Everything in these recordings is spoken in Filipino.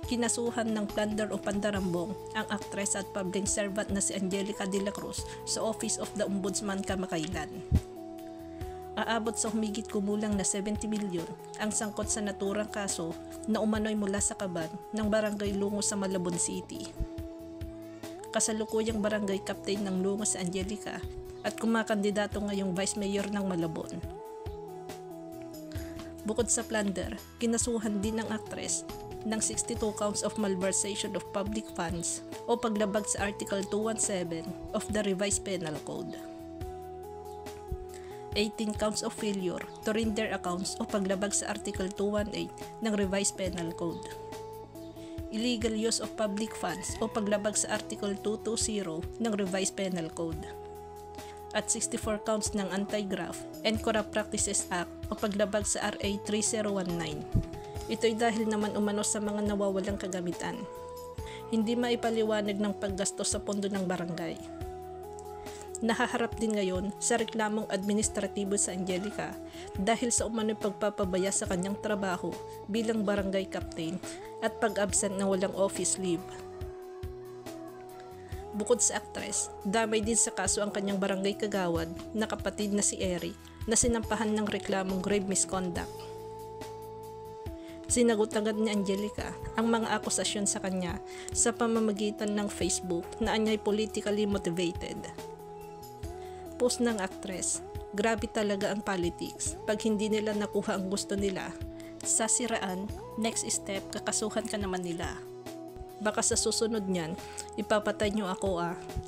Kinasuhan ng plunder o pandarambong ang aktres at public servant na si Angelica de la Cruz sa Office of the Ombudsman kamakailan. Aabot sa humigit kumulang na 70 milyon ang sangkot sa naturang kaso na umano'y mula sa kaban ng Barangay Lungo sa Malabon City. Kasalukuyang barangay captain ng Lungo sa Angelica at kumakandidato ngayong vice mayor ng Malabon. Bukod sa plunder, kinasuhan din ng aktres ng 62 counts of malversation of public funds o paglabag sa Article 217 of the Revised Penal Code. 18 counts of failure to render accounts o paglabag sa Article 218 ng Revised Penal Code. Illegal use of public funds o paglabag sa Article 220 ng Revised Penal Code. At 64 counts ng Anti-Graft and Corrupt Practices Act o paglabag sa RA 3019. Ito'y dahil naman umano sa mga nawawalang kagamitan. Hindi maipaliwanag ng paggastos sa pondo ng barangay. Nahaharap din ngayon sa reklamong administratibo sa Angelica dahil sa umano'y pagpapabaya sa kanyang trabaho bilang barangay captain at pag-absent na walang office leave. Bukod sa aktres, damay din sa kaso ang kanyang barangay kagawad na kapatid na si Eri na sinampahan ng reklamong grave misconduct. Sinagot agad ni Angelica ang mga akusasyon sa kanya sa pamamagitan ng Facebook na anya'y politically motivated. Post ng aktres, grabe talaga ang politics. Pag hindi nila nakuha ang gusto nila, sasiraan, next step, kakasuhan ka naman nila. Baka sa susunod niyan, ipapatay niyo ako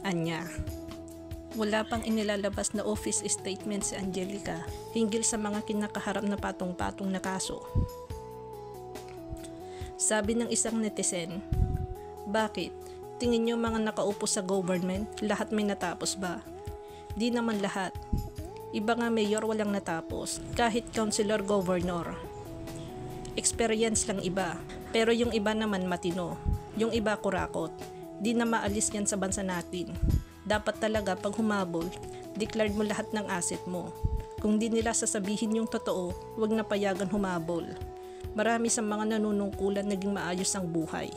anya. Wala pang inilalabas na office statement si Angelica hinggil sa mga kinakaharap na patong-patong na kaso. Sabi ng isang netizen, bakit? Tingin nyo mga nakaupo sa government, lahat may natapos ba? Di naman lahat. Iba nga mayor walang natapos, kahit councilor governor. Experience lang iba, pero yung iba naman matino. Yung iba kurakot. Di na maalis yan sa bansa natin. Dapat talaga pag humabol, declared mo lahat ng asset mo. Kung di nila sasabihin yung totoo, wag na payagan humabol. Marami sa mga nanunungkulan naging maayos ang buhay.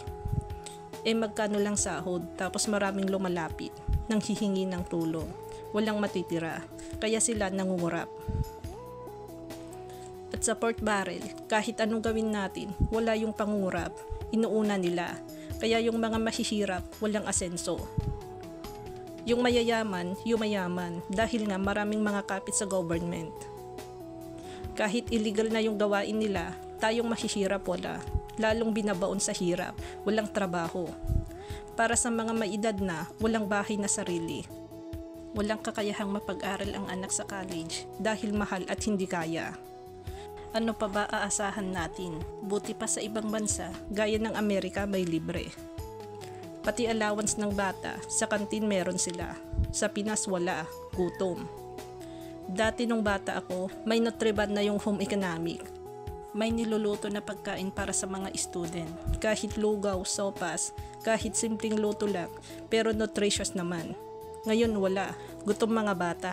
Magkano lang sahod tapos maraming lumalapit nang hihingi ng tulong. Walang matitira, kaya sila nangungurap. At sa pork barrel, kahit anong gawin natin, wala yung pangungurap, inuuna nila. Kaya yung mga mahihirap, walang asenso. Yung mayayaman, yumayaman dahil nga maraming mga kapit sa government. Kahit illegal na yung gawain nila, tayong mahihirap wala, lalong binabaon sa hirap, walang trabaho. Para sa mga may edad na, walang bahay na sarili. Walang kakayahang mapag-aral ang anak sa college dahil mahal at hindi kaya. Ano pa ba aasahan natin? Buti pa sa ibang bansa, gaya ng Amerika may libre. Pati allowance ng bata, sa kantin meron sila. Sa Pinas wala, gutom. Dati nung bata ako, may nutriban na yung home economic. May niluluto na pagkain para sa mga student. Kahit lugaw, sopas, kahit simpleng luto lang, pero nutritious naman. Ngayon wala, gutom mga bata.